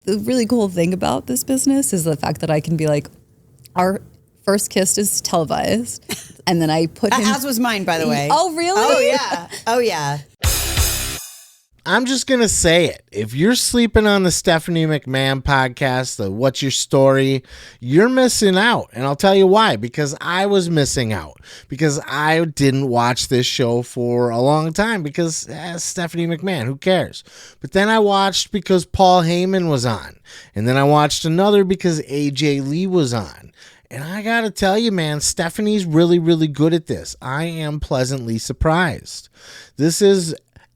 the really cool thing about this business is the fact that I can be like, our first kiss is televised, and then I put him... As was mine, by the way. Oh, really? Oh, yeah. Oh, yeah. I'm just going to say it. If you're sleeping on the Stephanie McMahon podcast, the What's Your Story, you're missing out. And I'll tell you why. Because I was missing out. Because I didn't watch this show for a long time. Because Stephanie McMahon, who cares? But then I watched because Paul Heyman was on. And then I watched another because AJ Lee was on. And I got to tell you, man, Stephanie's really, really good at this. I am pleasantly surprised. This is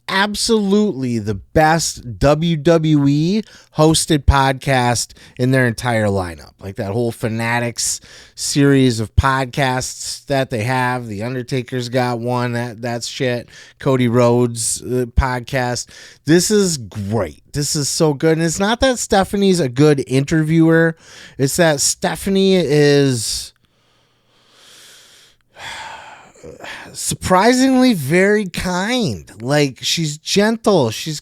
absolutely the best WWE hosted podcast in their entire lineup. Like that whole Fanatics series of podcasts that they have. The Undertaker's got one. That's shit. Cody Rhodes podcast. This is great. This is so good. And it's not that Stephanie's a good interviewer. It's that Stephanie is surprisingly very kind. Like, she's gentle. She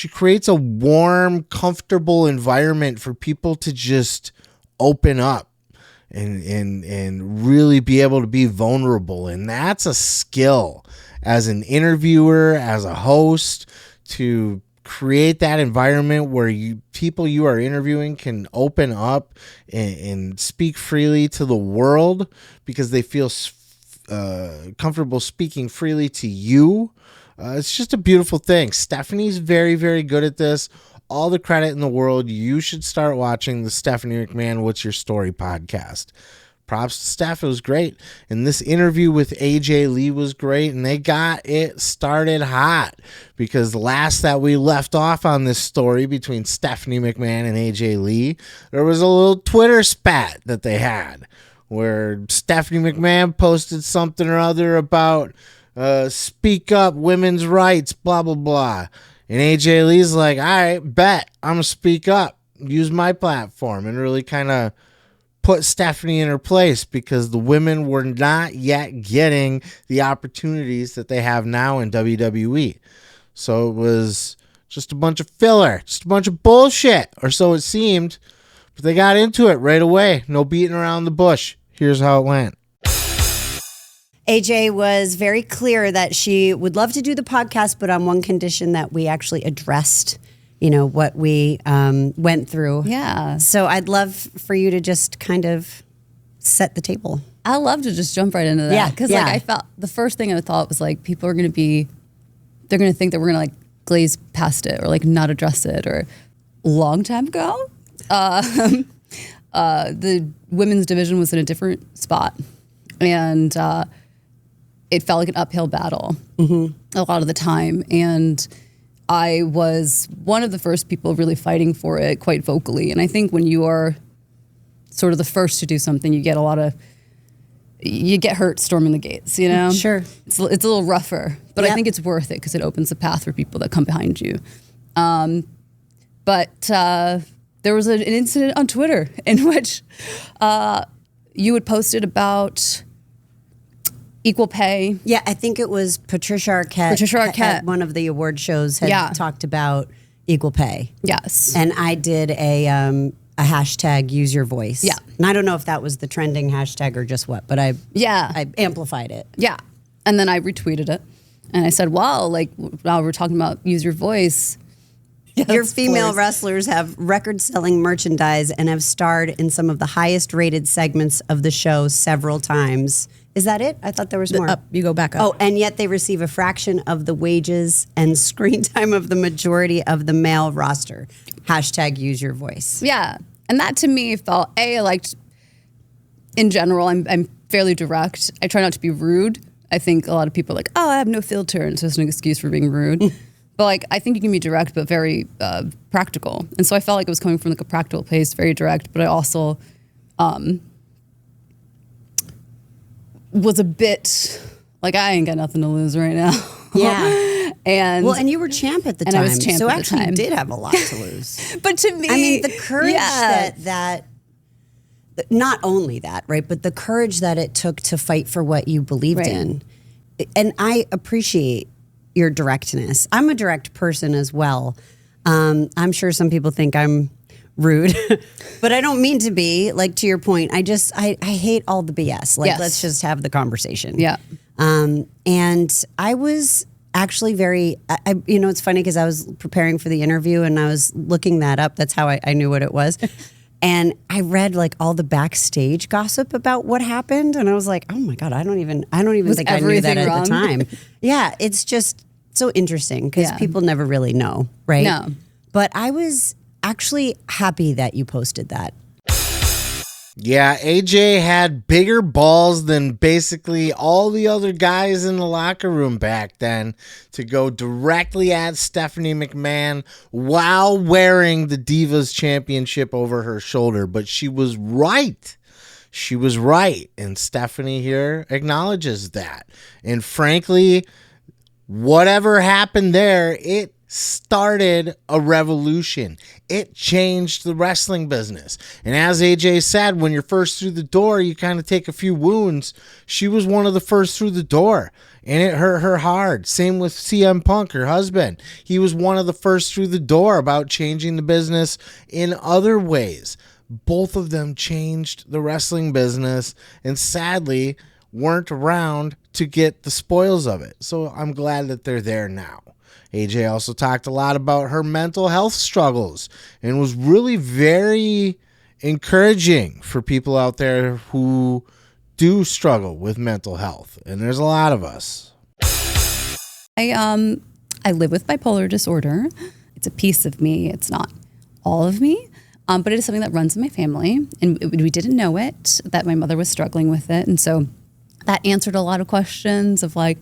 creates a warm, comfortable environment for people to just open up and really be able to be vulnerable. And that's a skill as an interviewer, as a host, to create that environment where people you are interviewing can open up and speak freely to the world because they feel comfortable speaking freely to you. It's just a beautiful thing. Stephanie's very, very good at this. All the credit in the world. You should start watching the Stephanie McMahon What's Your Story podcast. Props to Steph. It was great. And this interview with AJ Lee was great. And they got it started hot because the last that we left off on this story between Stephanie McMahon and AJ Lee, there was a little Twitter spat that they had, where Stephanie McMahon posted something or other about speak up, women's rights, blah, blah, blah. And AJ Lee's like, all right, bet, I'm going to speak up, use my platform, and really kind of put Stephanie in her place because the women were not yet getting the opportunities that they have now in WWE. So it was just a bunch of filler, just a bunch of bullshit, or so it seemed. But they got into it right away. No beating around the bush. Here's how it went. AJ was very clear that she would love to do the podcast, but on one condition, that we actually addressed, what we went through. Yeah. So I'd love for you to just kind of set the table. I love to just jump right into that. Yeah. Because I felt the first thing I thought was like, people are going to they're going to think that we're going to glaze past it or not address it. Or long time ago, the women's division was in a different spot, and it felt like an uphill battle a lot of the time. And I was one of the first people really fighting for it quite vocally. And I think when you are sort of the first to do something, you get hurt storming the gates, Sure. It's a little rougher, but I think it's worth it because it opens a path for people that come behind you. But there was an incident on Twitter in which you had posted about equal pay. Yeah, I think it was Patricia Arquette. At one of the award shows had talked about equal pay. Yes. And I did a hashtag use your voice. Yeah. And I don't know if that was the trending hashtag or just what, but I amplified it. Yeah. And then I retweeted it. And I said, wow, while we're talking about use your voice, your female wrestlers have record-selling merchandise and have starred in some of the highest-rated segments of the show several times. Is that it? I thought there was more. You go back up. Oh, and yet they receive a fraction of the wages and screen time of the majority of the male roster. Hashtag use your voice. Yeah. And that to me felt, I liked, in general, I'm fairly direct. I try not to be rude. I think a lot of people are like, oh, I have no filter, and so it's an excuse for being rude. But I think you can be direct, but very practical. And so I felt like it was coming from a practical place, very direct. But I also was a bit I ain't got nothing to lose right now. Yeah. and you were champ at the time. And I was champ so at the actually time. You did have a lot to lose. But to me, I mean, the courage that not only that, right, but the courage that it took to fight for what you believed in. And I appreciate your directness. I'm a direct person as well. I'm sure some people think I'm rude, but I don't mean to be. Like, to your point, I hate all the BS. Like, Yes. let's just have the conversation. Yeah. And I was actually very, it's funny because I was preparing for the interview and I was looking that up. That's how I knew what it was. And I read like all the backstage gossip about what happened. And I was like, oh my God, I don't even think I knew that at the time. Yeah. It's just so interesting because people never really know. Right. No. But I was actually happy that you posted that. Yeah, AJ had bigger balls than basically all the other guys in the locker room back then to go directly at Stephanie McMahon while wearing the Divas Championship over her shoulder. But she was right. She was right. And Stephanie here acknowledges that. And frankly, whatever happened there, it started a revolution. It changed the wrestling business. And as AJ said, when you're first through the door, you kind of take a few wounds. She was one of the first through the door, and it hurt her hard. Same with CM Punk, her husband. He was one of the first through the door about changing the business in other ways. Both of them changed the wrestling business and sadly weren't around to get the spoils of it. So I'm glad that they're there now. AJ also talked a lot about her mental health struggles and was really very encouraging for people out there who do struggle with mental health. And there's a lot of us. I live with bipolar disorder. It's a piece of me. It's not all of me, but it is something that runs in my family. And we didn't know it, that my mother was struggling with it. And so that answered a lot of questions of like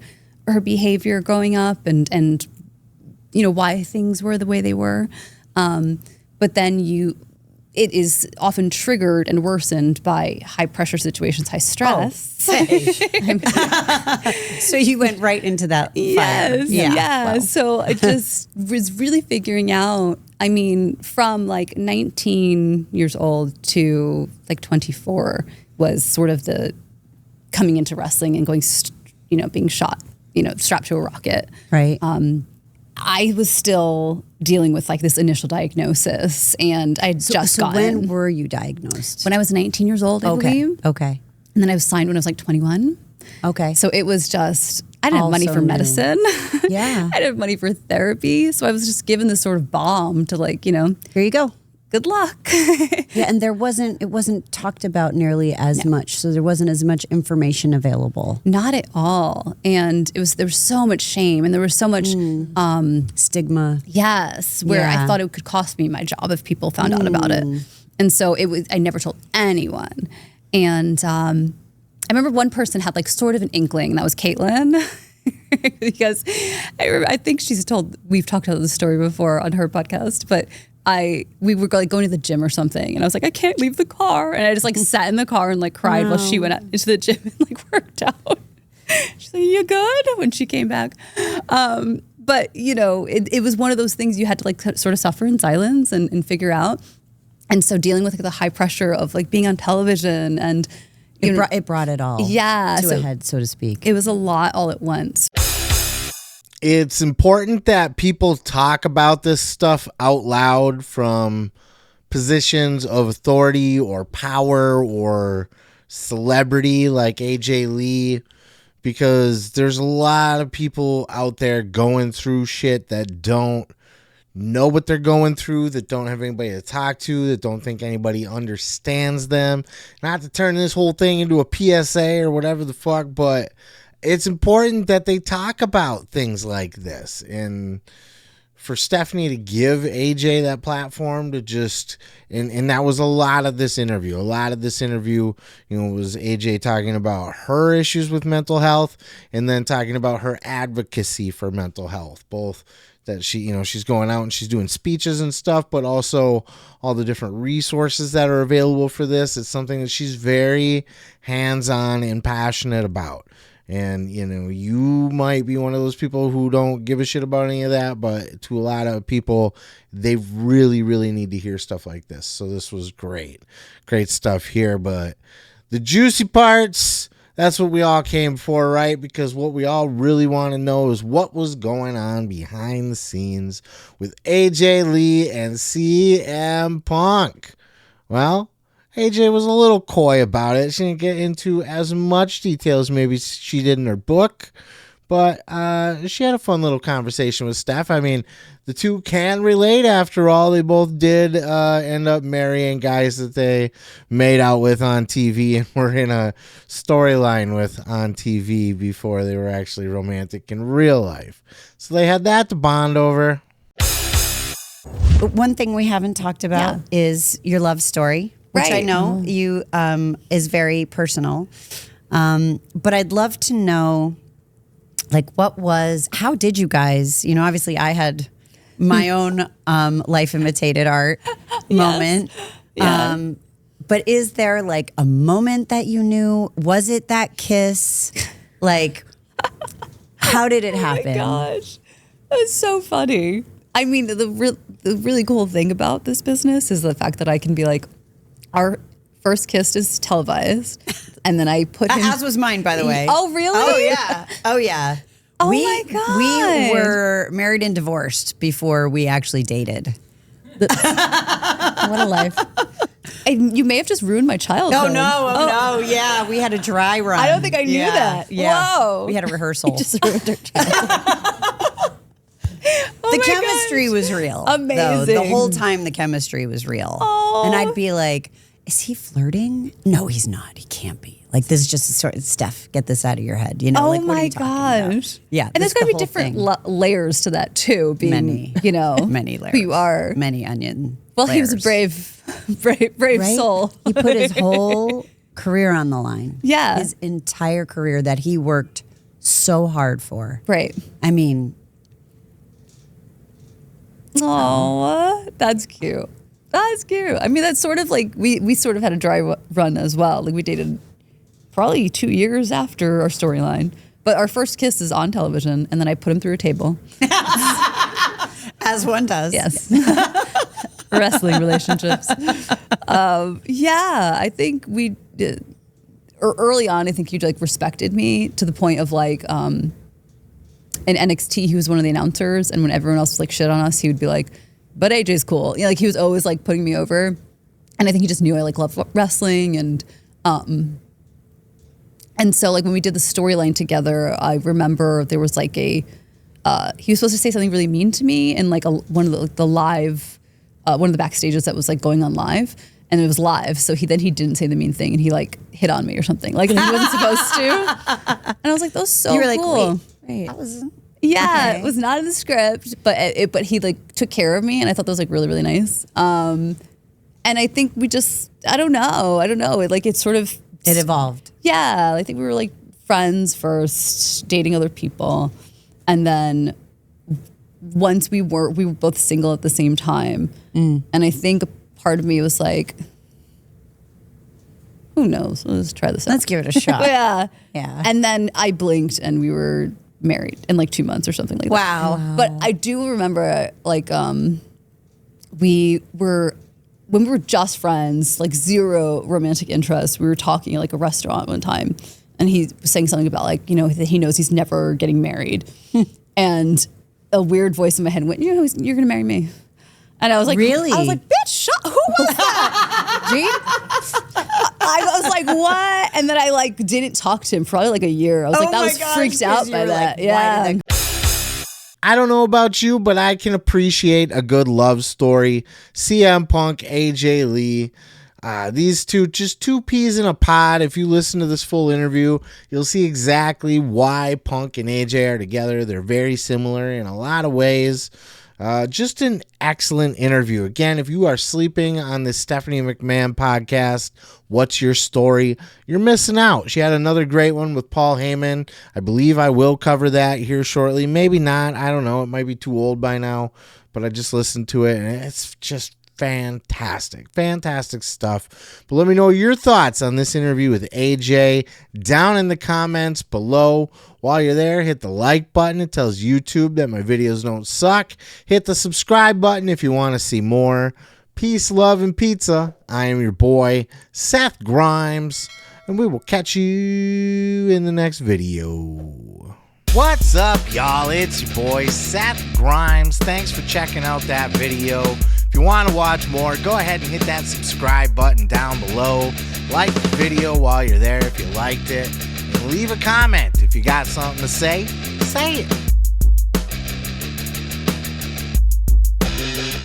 her behavior growing up and why things were the way they were. But then it is often triggered and worsened by high pressure situations, high stress. Oh, so you went right into that fire. Yes, yeah. Wow. So I just was really figuring out, from like 19 years old to like 24 was sort of the coming into wrestling and going, being shot, strapped to a rocket. Right. I was still dealing with like this initial diagnosis, and I had just gotten. When were you diagnosed? When I was 19 years old, I believe. Okay. And then I was signed when I was like 21. Okay. So it was just, I didn't have money for medicine. Yeah. I didn't have money for therapy. So I was just given this sort of bomb to like, here you go. Good luck. Yeah, and it wasn't talked about nearly as much. So there wasn't as much information available. Not at all. And there was so much shame and there was so much stigma. Yes, where I thought it could cost me my job if people found out about it. And so I never told anyone. And I remember one person had like sort of an inkling, and that was Caitlin. Because I think we've talked about this story before on her podcast, but we were going to the gym or something, and I was like, I can't leave the car, and I just like sat in the car and like cried while she went out into the gym and like worked out. She's like, "You good?" when she came back. But it was one of those things you had to like sort of suffer in silence and figure out. And so dealing with like the high pressure of like being on television and it brought it all to a head, so to speak. It was a lot all at once. It's important that people talk about this stuff out loud from positions of authority or power or celebrity like AJ Lee, because there's a lot of people out there going through shit that don't know what they're going through, that don't have anybody to talk to, that don't think anybody understands them. Not to turn this whole thing into a PSA or whatever the fuck, but it's important that they talk about things like this. And for Stephanie to give AJ that platform to just, and that was a lot of this interview. A lot of this interview, was AJ talking about her issues with mental health and then talking about her advocacy for mental health, both that she's going out and she's doing speeches and stuff, but also all the different resources that are available for this. It's something that she's very hands-on and passionate about. And, you might be one of those people who don't give a shit about any of that, but to a lot of people, they really, really need to hear stuff like this. So this was great. Great stuff here. But the juicy parts, That's what we all came for, right? Because what we all really want to know is what was going on behind the scenes with AJ Lee and CM Punk. Well, AJ was a little coy about it. She didn't get into as much detail as maybe she did in her book, but she had a fun little conversation with Steph. I mean, the two can relate after all. They both did end up marrying guys that they made out with on TV and were in a storyline with on TV before they were actually romantic in real life. So they had that to bond over. One thing we haven't talked about is your love story, which I know you is very personal. But I'd love to know, like, how did you guys, obviously I had my own life imitated art moment. Yeah. But is there like a moment that you knew? Was it that kiss? Like, how did it happen? Oh my gosh, that's so funny. I mean, the really cool thing about this business is the fact that I can be like, our first kiss is televised, and then I put him. As was mine, by the way. Oh, really? Oh yeah. Oh yeah. Oh my God. We were married and divorced before we actually dated. What a life. And you may have just ruined my childhood. No. Yeah, we had a dry run. I don't think I knew that. Yeah. Whoa. We had a rehearsal. Just ruined our childhood. The chemistry was real. Amazing. Though. The whole time the chemistry was real. Aww. And I'd be like, is he flirting? No, he's not. He can't be. Like, this is just a sort of, Steph, get this out of your head. Oh like, what my are you talking about? gosh. Yeah. And there's the going to be whole different thing. layers to that too. Being, Many. Many layers. who you are. Many onion Well, layers. he was a brave Right? soul. He put his whole career on the line. Yeah. His entire career that he worked so hard for. Right. I mean, Oh, that's cute. That's cute. I mean, that's sort of like we sort of had a dry run as well. Like we dated probably 2 years after our storyline, but our first kiss is on television, and then I put him through a table. as one does. Yes. Wrestling relationships. Yeah, I think we did. Or early on, I think you like respected me to the point of like, in NXT, he was one of the announcers, and when everyone else was like shit on us, he would be like, "But AJ's cool." Like he was always like putting me over, and I think he just knew I like loved wrestling, and so like when we did the storyline together, I remember there was like he was supposed to say something really mean to me in like one of the live, one of the backstages that was like going on live. And it was live, so he didn't say the mean thing, and he like hit on me or something, like he wasn't supposed to. And I was like, "That was so You were cool." like, wait. That was Yeah, okay. It was not in the script, but he like took care of me, and I thought that was like really, really nice. And I think we just, I don't know. It sort of It evolved. Yeah, I think we were like friends first, dating other people, and then once we were both single at the same time, and I think part of me was like, who knows? Let's try this out. Let's give it a shot. Yeah. Yeah. And then I blinked and we were married in like 2 months or something like that. Wow. But I do remember like when we were just friends, like zero romantic interest. We were talking at like a restaurant one time, and he was saying something about like, that he knows he's never getting married. And a weird voice in my head went, you're going to marry me. And I was like, really? I was like, bitch, who was that? Gene? I was like, what? And then I like didn't talk to him for probably like a year. I was like, that was freaked out by that. Like, yeah. I don't know about you, but I can appreciate a good love story. CM Punk, AJ Lee. These two, just two peas in a pod. If you listen to this full interview, you'll see exactly why Punk and AJ are together. They're very similar in a lot of ways. Just an excellent interview. Again, if you are sleeping on this Stephanie McMahon podcast, What's Your Story? You're missing out. She had another great one with Paul Heyman. I believe I will cover that here shortly. Maybe not. I don't know. It might be too old by now, but I just listened to it, and it's just fantastic stuff. But let me know your thoughts on this interview with AJ down in the comments below. While you're there, hit the like button. It tells YouTube that my videos don't suck. Hit the subscribe button if you want to see more. Peace, love, and pizza. I am your boy, Seth Grimes, and and we will catch you in the next video. What's up, y'all? It's your boy, Seth Grimes. Thanks for checking out that video. If you want to watch more, go ahead and hit that subscribe button down below. Like the video while you're there if you liked it. And leave a comment. If you got something to say, say it.